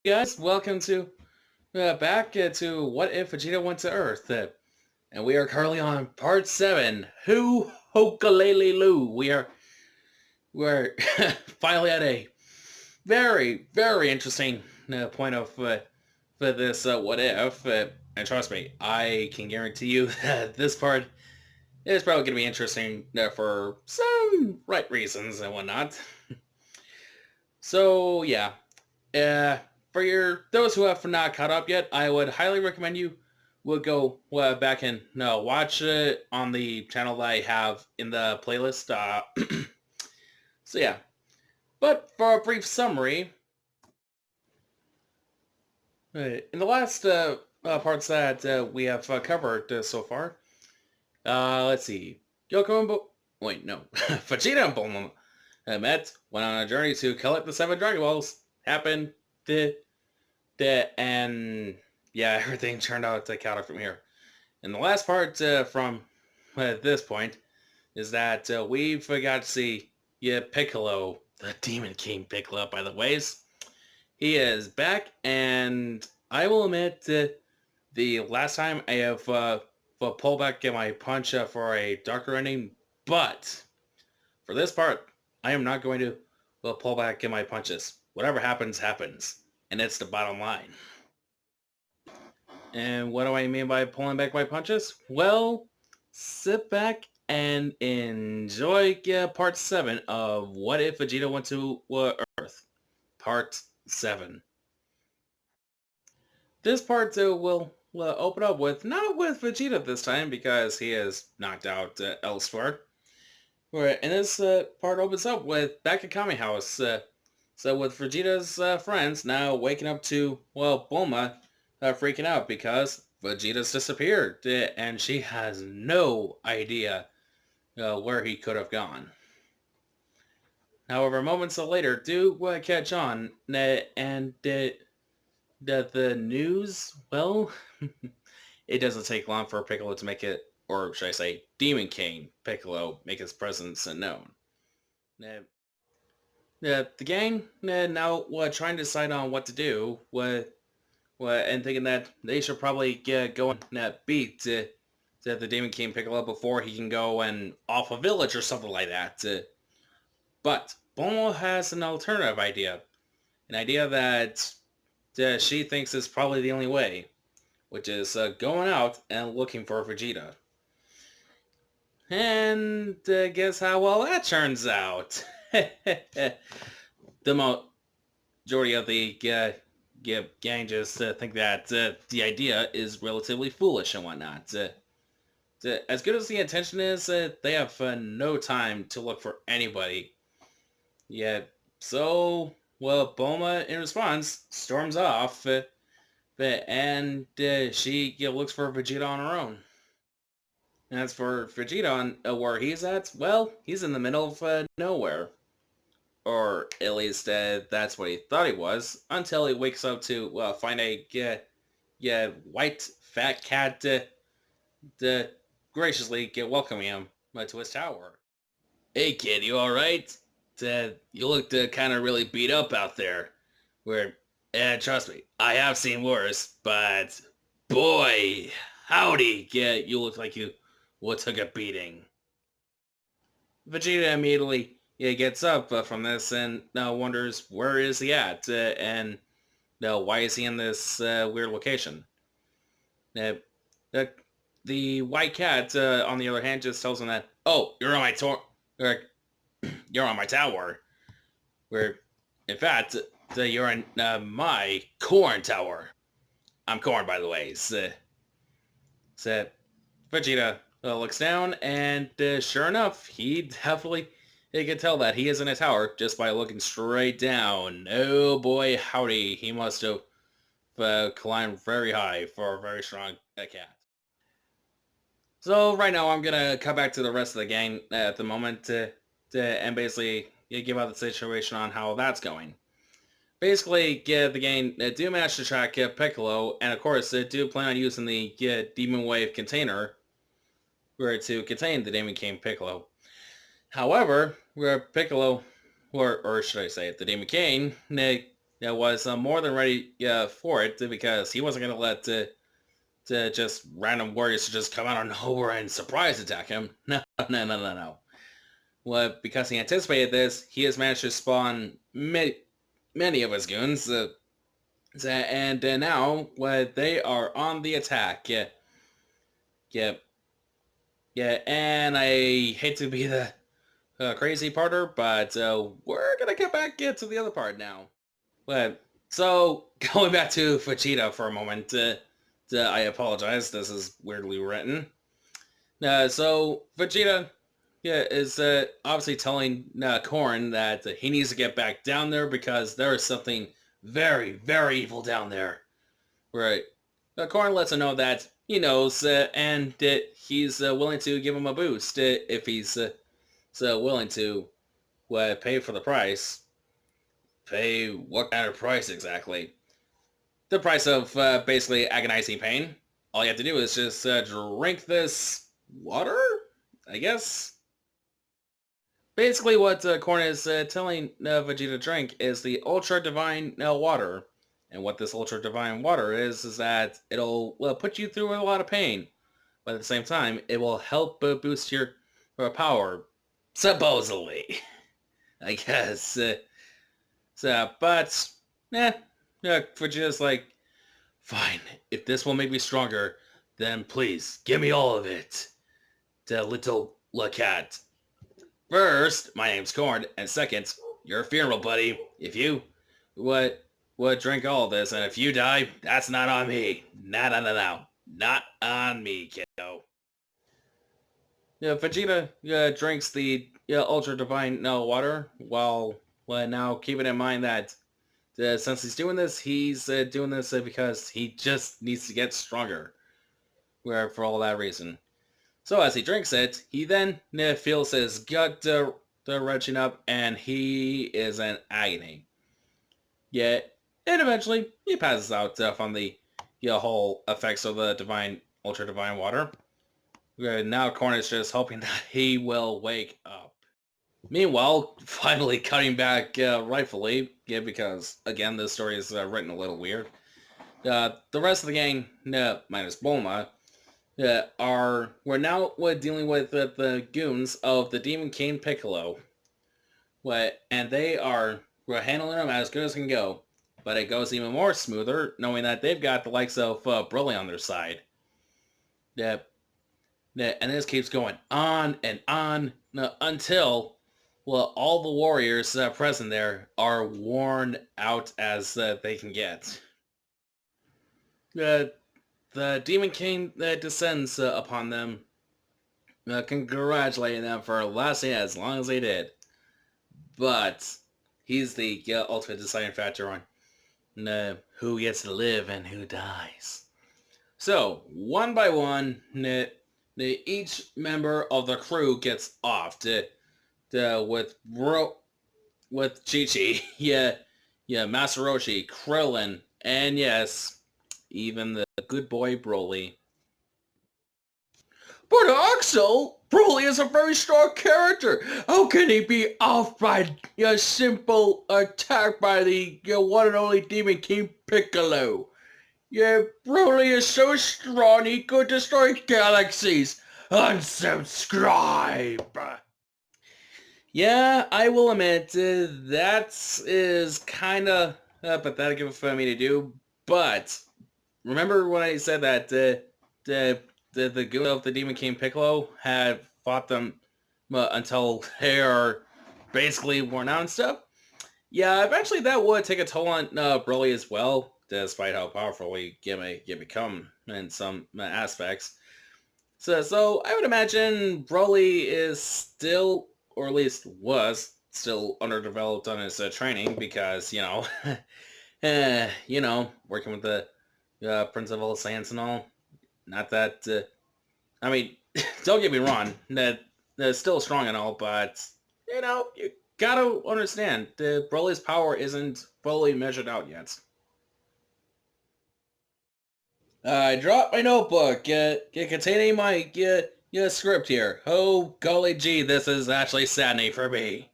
Guys, welcome to back to What If Vegeta Went to Earth, and we are currently on part 7. Who Hokalele Loo. We're finally at a very interesting point of for this What If, and trust me, I can guarantee you that this part is probably going to be interesting for some right reasons and whatnot. So yeah, Uh, for your those who have not caught up yet, I would highly recommend you would go back and watch it on the channel that I have in the playlist. So yeah, but for a brief summary, in the last parts that we have covered so far, let's see, Yoko and wait, no, Vegeta and Bulma met, went on a journey to collect the 7 Dragon Balls. Happened, and yeah, everything turned out to counter from here. And the last part from this point is that we've got to see Piccolo, the Demon King Piccolo, by the ways. He is back, and I will admit the last time I have pulled back in my punch for a darker ending, but for this part, I am not going to pull back in my punches. Whatever happens, happens. And it's the bottom line. And what do I mean by pulling back my punches? Well, sit back and enjoy part 7 of What If Vegeta Went to Earth. Part 7. This part will open up with, not with Vegeta this time because he is knocked out elsewhere. And this part opens up with back at Kami House. So with Vegeta's friends now waking up to, well, Bulma freaking out because Vegeta's disappeared and she has no idea where he could have gone. However, moments later do catch on and the news, well, it doesn't take long for Piccolo to make it, or should I say Demon King Piccolo, make his presence known. The gang now trying to decide on what to do, and thinking that they should probably go and beat the Demon King Piccolo before he can go and off a village or something like that. But Bulma has an alternative idea, an idea that she thinks is probably the only way, which is going out and looking for Vegeta. And guess how well that turns out. The majority of the gang just think that the idea is relatively foolish and whatnot. As good as the intention is, they have no time to look for anybody. Yeah, so, well, Bulma, in response, storms off, and she looks for Vegeta on her own. And as for Vegeta on where he's at, well, he's in the middle of nowhere. Or at least that's what he thought he was, until he wakes up to find a white fat cat graciously welcoming him to his tower. Hey kid, you alright? You looked kind of really beat up out there. Where, trust me, I have seen worse, but boy, howdy, you look like you took a beating. Vegeta immediately gets up from this and wonders where is he at and why is he in this weird location. Uh, the white cat, on the other hand, just tells him that, oh, you're on my you're on my tower. Where, in fact, you're in my corn tower. I'm corn, by the way. So Vegeta looks down, and sure enough, he can tell that he is in a tower just by looking straight down. Oh boy, howdy, he must have climbed very high for a very strong cat. So right now I'm gonna cut back to the rest of the gang at the moment and basically give out the situation on how that's going. Basically, the gang do manage to track Piccolo, and of course they do plan on using the Demon Wave container to contain the Demon King Piccolo. However, where Piccolo, or should I say, the Demon King, was more than ready for it because he wasn't going to let to just random warriors to just come out of nowhere and surprise attack him. No, no, no, no, no. Well, because he anticipated this, he has managed to spawn many of his goons, and now they are on the attack. Yeah, yeah, yeah. And I hate to be the crazy parter, but we're gonna get back into the other part now. But so going back to Vegeta for a moment. I apologize. This is weirdly written. So Vegeta, is obviously telling Korn that he needs to get back down there because there is something very, very evil down there. Right. Korn lets him know that he knows, and that he's willing to give him a boost if he's so willing to pay for the price. Pay what kind of price exactly? The price of basically agonizing pain. All you have to do is just drink this water, I guess. Basically, what Korn is telling Vegeta to drink is the Ultra Divine Water. And what this Ultra Divine Water is that it'll put you through a lot of pain. But at the same time, it will help boost your power. Supposedly. I guess. But, Vegeta's like, fine, if this will make me stronger, then please, give me all of it. The little cat. First, my name's Korn, and second, your funeral, buddy. If you would drink all of this, and if you die, that's not on me. No. Not on me, kiddo. Yeah, Vegeta drinks the Ultra Divine water while now keeping in mind that since he's doing this, he's doing this because he just needs to get stronger. For all that reason. So as he drinks it, he then feels his gut wrenching up, and he is in agony. Yet, and eventually, he passes out from the whole effects of the ultra divine water. Now Korn is just hoping that he will wake up. Meanwhile, finally cutting back rightfully, because again, this story is written a little weird. The rest of the gang, minus Bulma, we're now dealing with the goons of the Demon King Piccolo. And we're handling them as good as can go. But it goes even more smoother knowing that they've got the likes of Broly on their side. And this keeps going on and on until, all the warriors present there are worn out as they can get. The Demon King descends upon them, congratulating them for lasting as long as they did. But he's the ultimate deciding factor on who gets to live and who dies. So, one by one, each member of the crew gets off with Chi-Chi, Master Roshi, Krillin, and yes, even the good boy Broly. But Axel, Broly is a very strong character. How can he be off by a simple attack by the one and only Demon King Piccolo? Yeah, Broly is so strong he could destroy galaxies. Unsubscribe. Yeah, I will admit that is kind of pathetic for me to do, but remember when I said that the goon of the Demon King Piccolo had fought them until they are basically worn out and stuff? Yeah, eventually that would take a toll on Broly as well, despite how powerful he may become in some aspects. So I would imagine Broly is still, or at least was, still underdeveloped on his training because, working with the Prince of All Saiyans and all. Not that, I mean, don't get me wrong, that's still strong and all, but, you gotta understand, Broly's power isn't fully measured out yet. I dropped my notebook, containing my script here. Oh, golly gee, this is actually saddening for me.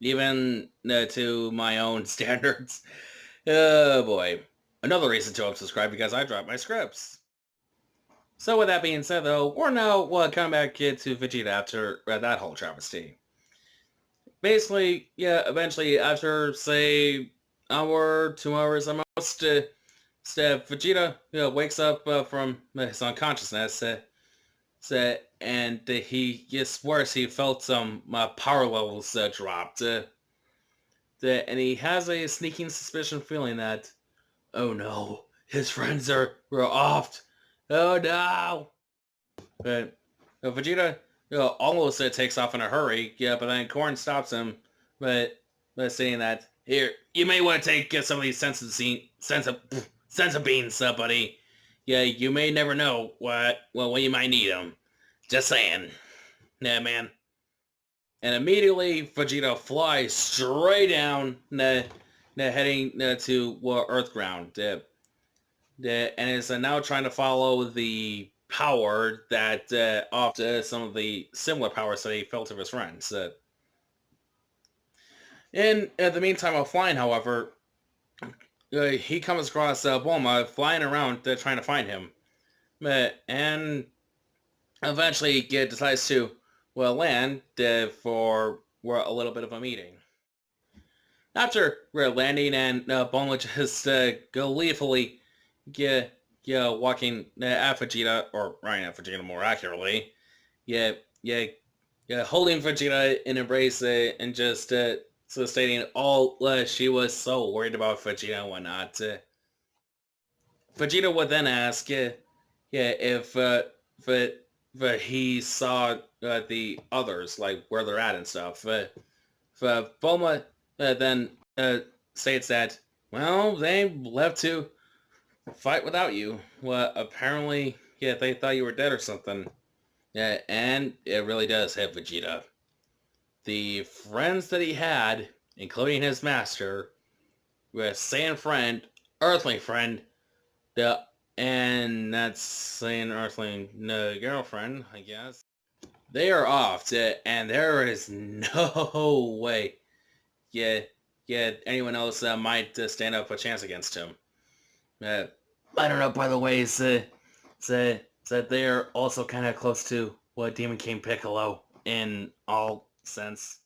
Even to my own standards. Oh boy. Another reason to unsubscribe because I dropped my scripts. So with that being said though, we're now coming back to Vegeta after that whole travesty. Basically, yeah, eventually after say hour, 2 hours almost, Vegeta wakes up from his unconsciousness, and he just swears he felt some power levels dropped, and he has a sneaking suspicion feeling that, oh no, his friends were off. Oh no! But Vegeta almost takes off in a hurry, yeah, but then Korn stops him, but saying that, here, you may want to take some of these sense of beans, buddy. Yeah, you may never know when you might need them. Just saying. Yeah, man. And immediately, Vegeta flies straight down, heading to Earth ground. And is now trying to follow the power that off some of the similar powers that he felt of his friends. In the meantime of flying, however, he comes across Bulma flying around trying to find him. And eventually decides to land for a little bit of a meeting. After landing and Bulma just gleefully walking at Vegeta, or running at Vegeta more accurately, yeah, yeah, yeah, holding Vegeta in embrace and just so stating all she was so worried about Vegeta and whatnot. Vegeta would then ask, if he saw the others, like where they're at and stuff. Bulma then states that, well, they left to fight without you. Well, apparently, yeah, they thought you were dead or something. Yeah, and it really does hit Vegeta. The friends that he had, including his master, were Saiyan friend, Earthling friend, the and that's Saiyan Earthling girlfriend, I guess. They are off, and there is no way, yeah, anyone else might stand up a chance against him. Uh, I don't know. By the way, that they are also kind of close to what Demon King Piccolo in all sense.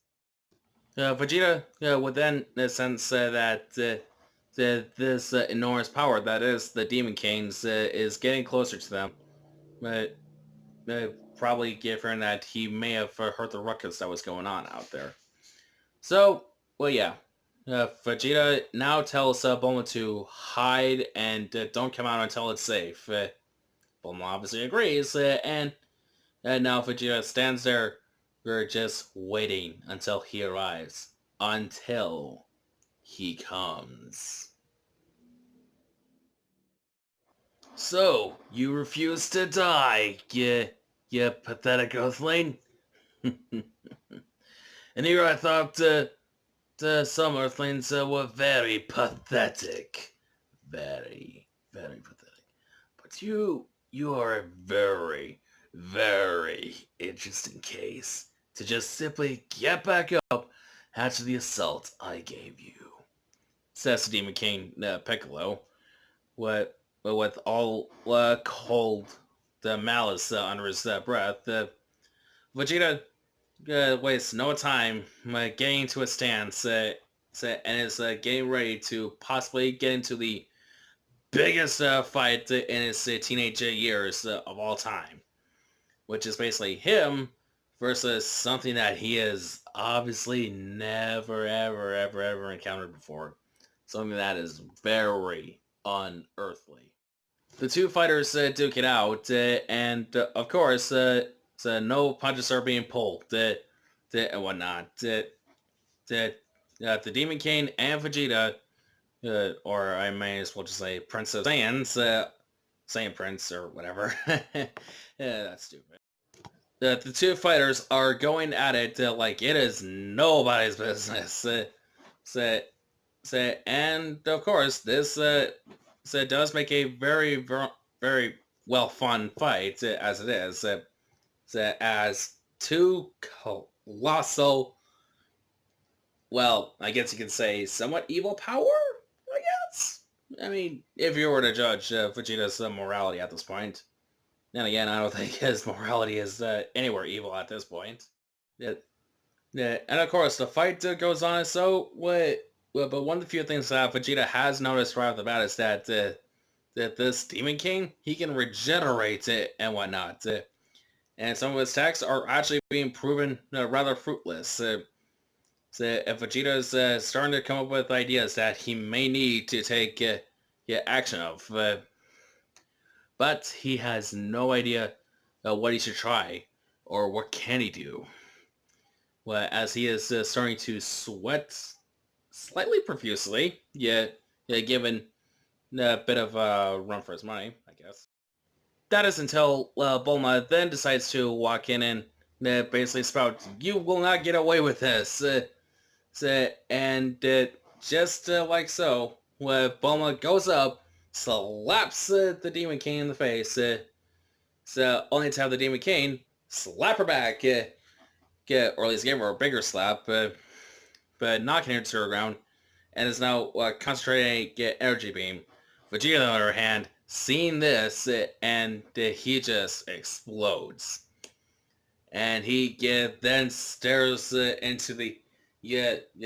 Vegeta would then sense that this enormous power that is the Demon King's is getting closer to them. But probably given that he may have heard the ruckus that was going on out there. So, well, yeah. Vegeta now tells Bulma to hide and don't come out until it's safe. Bulma obviously agrees, and now Vegeta stands there. We're just waiting until he arrives. Until he comes. So, you refuse to die, you pathetic earthling? And here I thought some earthlings were very pathetic. Very, very pathetic. But you are a very, very interesting case to just simply get back up after the assault I gave you. Says Demon King Piccolo, what with all cold the malice under his breath. Vegeta wastes no time getting to a stance and is getting ready to possibly get into the biggest fight in his teenage years of all time, which is basically him versus something that he has obviously never, ever, ever, ever encountered before. Something that is very unearthly. The two fighters duke it out, and of course, so no punches are being pulled and whatnot. The Demon King and Vegeta, or I may as well just say Princess Saiyans, Saiyan Prince or whatever. Yeah, that's stupid. The two fighters are going at it like it is nobody's business. And of course, this does make a very, very, very well fun fight as it is. As two colossal, well, I guess you could say somewhat evil power, I I mean, if you were to judge Vegeta's morality at this point, then again, I don't think his morality is anywhere evil at this point. Yeah, yeah, and of course the fight goes on. So what? Well, but one of the few things that Vegeta has noticed right off the bat is that this Demon King, he can regenerate it and whatnot. And some of his attacks are actually being proven rather fruitless. So if Vegeta is starting to come up with ideas that he may need to take action of, but he has no idea what he should try or what can he do. Well, as he is starting to sweat slightly profusely, given a bit of a run for his money, I guess. That is until Bulma then decides to walk in and basically spout, "You will not get away with this." And just like so, Bulma goes up, slaps the Demon King in the face, so only to have the Demon King slap her back, or at least give her a bigger slap, but knocking her to the ground, and is now concentrating energy beam. Vegeta, on the other hand, seeing this, and he just explodes. And he then stares into the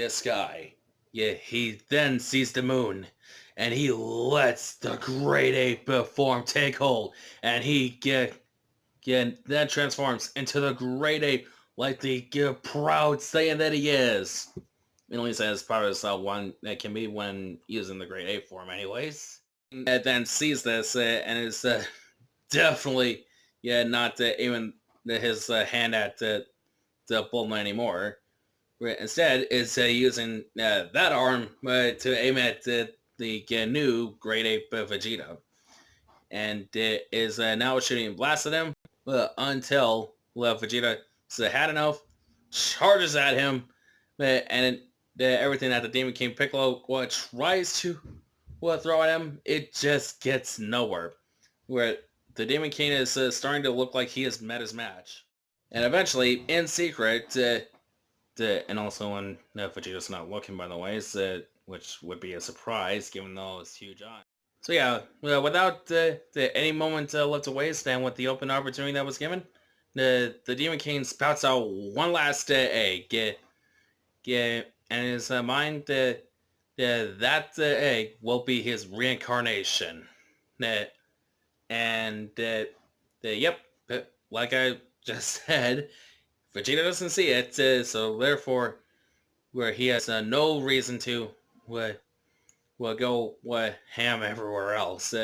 sky. Yeah, he then sees the moon, and he lets the Great Ape form take hold, and he then transforms into the Great Ape like the proud Saiyan that he is. At least as part of one that can be when using the Great Ape form, anyways. And then sees this and is definitely not aiming his hand at the Bulma anymore. Instead, is using that arm to aim at the new Great Ape Vegeta, and is now shooting blast at him until Vegeta had enough, charges at him, and everything that the Demon King Piccolo tries to throw at him, it just gets nowhere. Where the Demon King is starting to look like he has met his match. And eventually, in secret, and also when Vegeta's not looking, by the way, which would be a surprise given those huge eyes. So yeah, without any moment left to waste, and with the open opportunity that was given, the Demon King spouts out one last egg. And in his mind, that egg will be his reincarnation. And yep, like I just said, Vegeta doesn't see it, so therefore, where he has no reason to go ham everywhere else.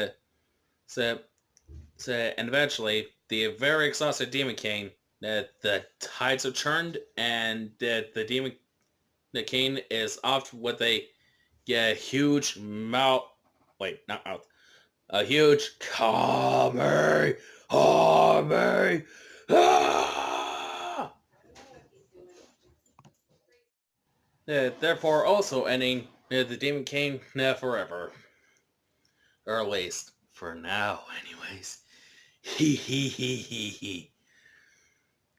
So, and eventually, the very exhausted Demon King, the tides have turned, and the King is off with a huge mouth. Wait, not mouth. A huge Kame! Kame! Ah! Therefore, also ending the Demon King forever. Or at least, for now, anyways. Hee hee hee hee hee.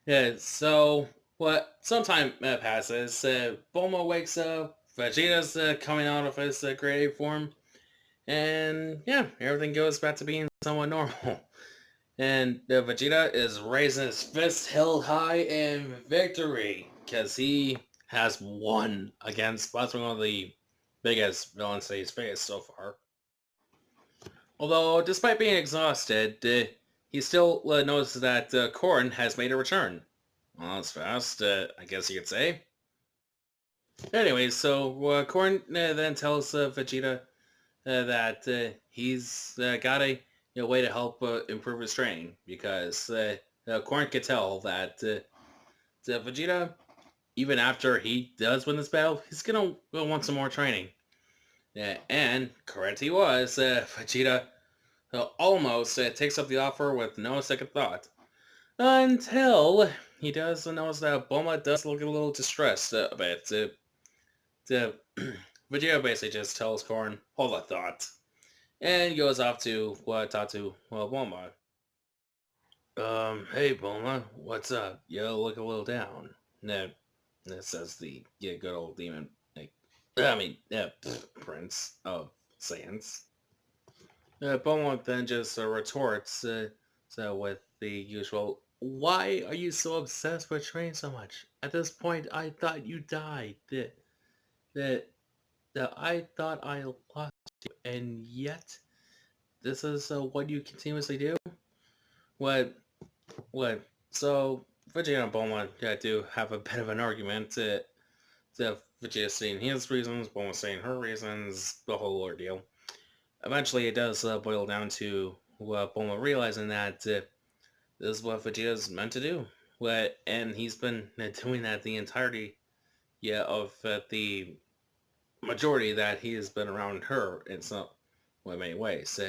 Yeah, so, some time passes, Bulma wakes up, Vegeta's coming out of his Great Ape form, and yeah, everything goes back to being somewhat normal. And Vegeta is raising his fist held high in victory, because he has won against possibly one of the biggest villains that he's faced so far. Although, despite being exhausted, he still notices that Korn has made a return. Well, that's fast, I guess you could say. Anyway, so Korn then tells Vegeta that he's got a way to help improve his training, because Korn could tell that Vegeta, even after he does win this battle, he's gonna want some more training. And correct he was, Vegeta almost takes up the offer with no second thought. Until he does notice that Bulma does look a little distressed a bit. Vegeta basically just tells Korn, hold that thought. And goes off to talk to Bulma. Hey Bulma, what's up? You look a little down. No, that says the good old demon. Like, I mean, Prince of Saiyans. Bulma then just retorts so with the usual, "Why are you so obsessed with training so much? At this point, I thought you died. That that I thought I lost you, and yet this is what you continuously do. What what? So Vegeta and Bulma do have a bit of an argument. Vegeta saying his reasons, Bulma saying her reasons, the whole ordeal. Eventually, it does boil down to Bulma realizing that this is what Vegeta's meant to do. And he's been doing that the entirety, of the majority that he has been around her in some many ways.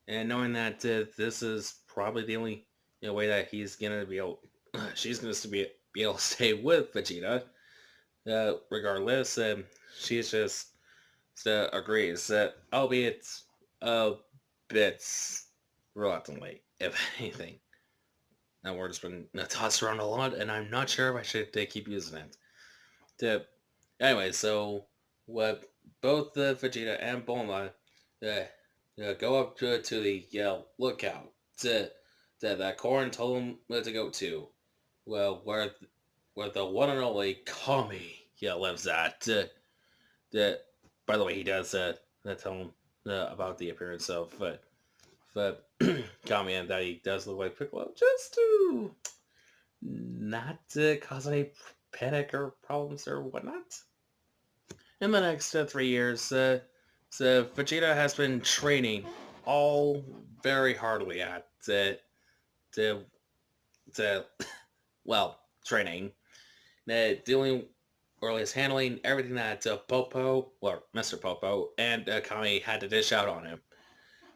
And knowing that this is probably the only way that he's gonna be able, she's gonna be able to stay with Vegeta, regardless. She's just agrees that, albeit a bit reluctantly, if anything. That word's been tossed around a lot, and I'm not sure if I should keep using it. To, anyway, so what both Vegeta and Bulma go up to the lookout to that Korin told them to go to. Well, where the one and only Kami lives at. That, by the way, he does tell him about the appearance of Kami, and that he does look like Piccolo, just to not cause any panic or problems or whatnot. In the next 3 years, so Vegeta has been training all very hardly at to, to well, training, dealing, or at least handling everything that Popo, or Mr. Popo, and Kami had to dish out on him.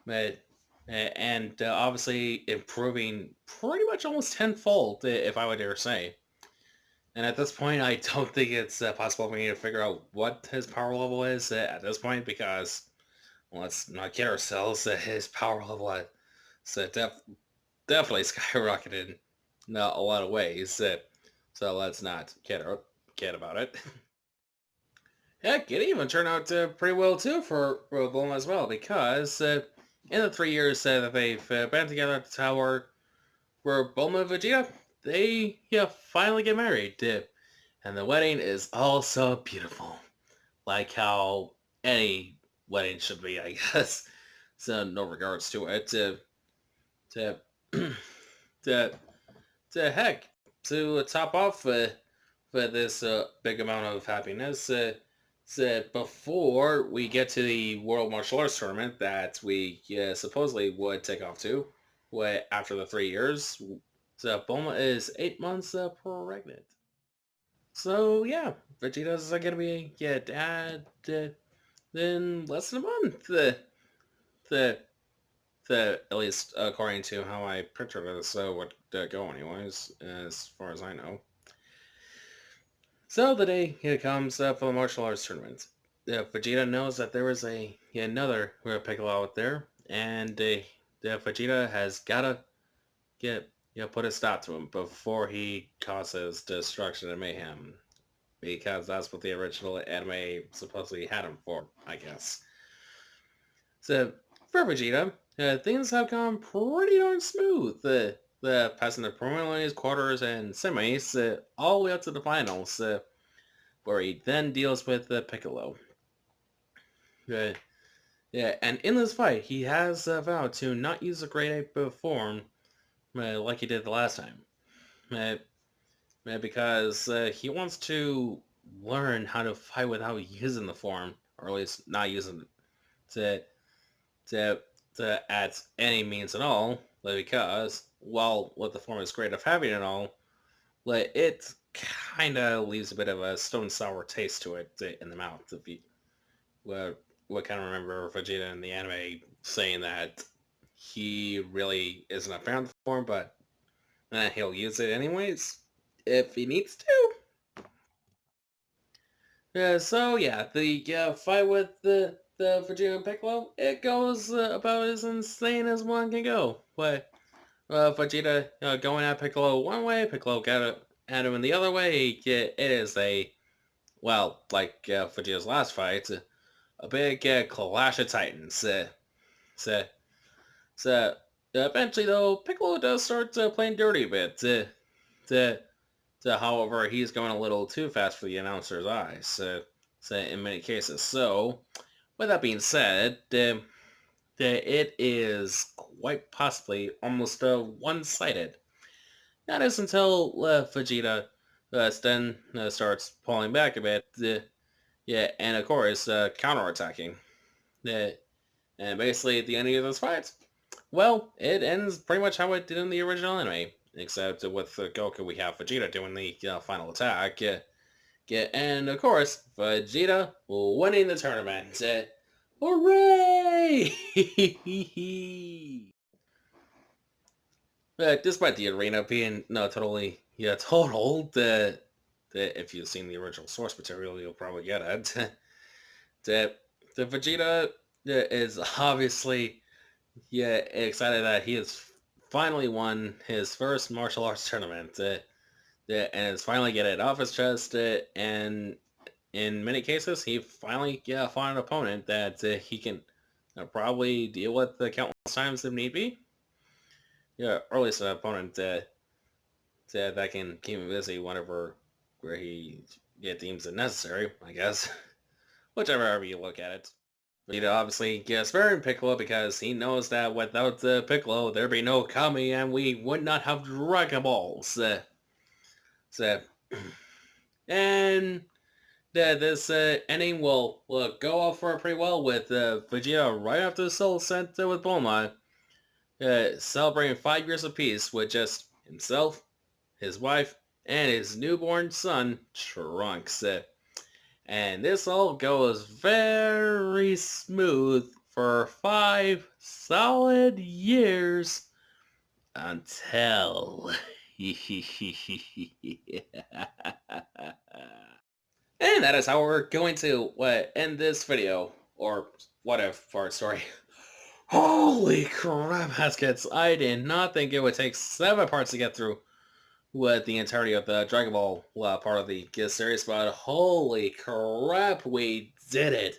But, and obviously improving pretty much almost tenfold, if I would dare say. And at this point, I don't think it's possible for me to figure out what his power level is at this point, because, well, let's not kid ourselves, his power level definitely skyrocketed in a lot of ways. So let's not kid about it. Heck, it even turned out pretty well too for Bulma as well, because in the 3 years that they've been together at the tower, where Bulma and Vegeta, they finally get married, and the wedding is also beautiful, like how any wedding should be, I guess. So no regards to it. To to heck, to top off for this big amount of happiness. So before we get to the World Martial Arts Tournament that we supposedly would take off to, after the 3 years, so Bulma is 8 months pregnant. So yeah, Vegeta's gonna be dad in less than a month. The at least according to how I pictured it, so would go anyways, as far as I know. So the day comes for the martial arts tournament. Vegeta knows that there is another Piccolo out there, and Vegeta has gotta get put a stop to him before he causes destruction and mayhem, because that's what the original anime supposedly had him for, I guess. So for Vegeta, things have gone pretty darn smooth. Passing the preliminaries, quarters, and semis, all the way up to the finals, where he then deals with Piccolo. Yeah, and in this fight, he has vowed to not use the Great Ape form like he did the last time. Uh, because he wants to learn how to fight without using the form, or at least not using it to to at any means at all. Because while what the form is great of having and all, it kind of leaves a bit of a stone sour taste to it in the mouth. If you what kind of remember Vegeta in the anime saying that he really isn't a fan of the form, but he'll use it anyways if he needs to. So yeah, the fight with the Vegeta and Piccolo, it goes about as insane as one can go. But Vegeta going at Piccolo one way, Piccolo got at him in the other way. It is like Vegeta's last fight, a big clash of titans. So, so eventually, though, Piccolo does start playing dirty a bit. To, however, he's going a little too fast for the announcer's eyes. In many cases. So, with that being said, it is quite possibly almost one-sided. That is until Vegeta then starts pulling back a bit. Yeah, and of course, counterattacking. Uh, and basically, at the end of those fights, well, it ends pretty much how it did in the original anime. Except with Goku, we have Vegeta doing the final attack. Yeah, and of course, Vegeta winning the tournament. Hooray! Despite the arena being no totally totaled, if you've seen the original source material, you'll probably get it. the Vegeta is obviously excited that he has finally won his first martial arts tournament, and is finally get it off his chest, and in many cases, he finally found an opponent that he can probably deal with countless times if need be. Yeah, or at least an opponent that can keep him busy whenever where he deems it necessary, I guess. Whichever you look at it. Vegeta obviously gets very Piccolo because he knows that without the Piccolo, there'd be no Kami and we would not have Dragon Balls. So, and this ending will go off for pretty well with Vegeta right after the Soul Ascent with Bulma, celebrating 5 years of peace with just himself, his wife, and his newborn son, Trunks. And this all goes very smooth for 5 solid years until... And that is how we're going to end this video, or whatever, sorry. Holy crap, Haskets, I did not think it would take 7 parts to get through with the entirety of the Dragon Ball part of the series, but holy crap, we did it.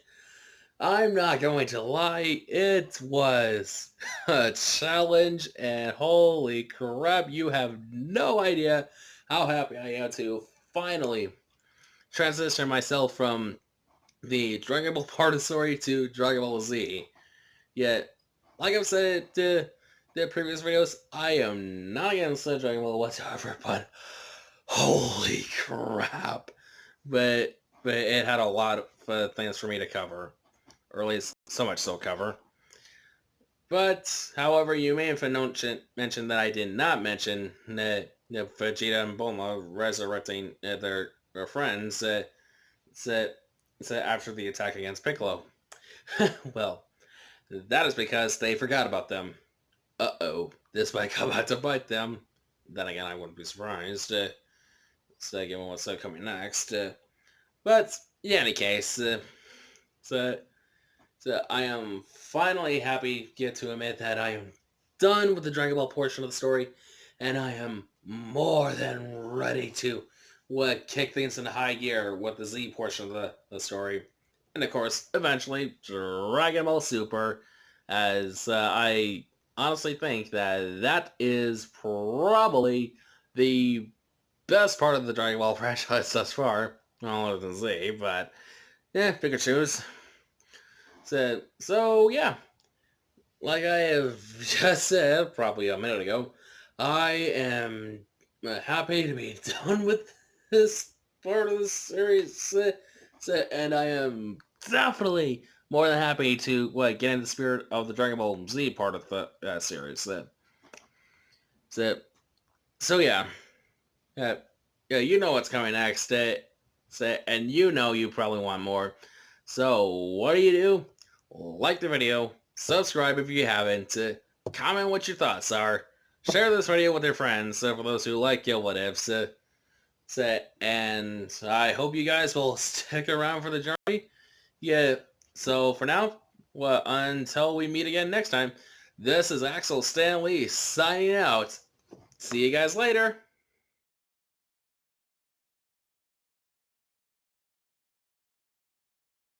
I'm not going to lie, it was a challenge, and holy crap, you have no idea how happy I am to finally transition myself from the Dragon Ball part of the story to Dragon Ball Z. Yet, like I've said in the previous videos, I am not against Dragon Ball whatsoever, but holy crap. But it had a lot of things for me to cover, or at least so much so cover. But, however, you may have mentioned that I did not mention that Vegeta and Bulma resurrecting their friends after the attack against Piccolo. Well, that is because they forgot about them. Uh-oh, this might come out to bite them. Then again, I wouldn't be surprised, given what's coming next. But, in any case, so I am finally happy to admit that I am done with the Dragon Ball portion of the story, and I am more than ready to kick things into high gear with the Z portion of the story. And of course, eventually, Dragon Ball Super, as I honestly think that is probably the best part of the Dragon Ball franchise thus far. All other than Z, but pick or choose. So yeah, like I have just said probably a minute ago, I am happy to be done with this part of the series, and I am definitely more than happy to get in the spirit of the Dragon Ball Z part of the series. So yeah, you know what's coming next, and you know you probably want more. So what do? Like the video, subscribe if you haven't, comment what your thoughts are, share this video with your friends for those who like what ifs, and I hope you guys will stick around for the journey. Yeah, so for now, until we meet again next time, this is Axel Stanley signing out. See you guys later.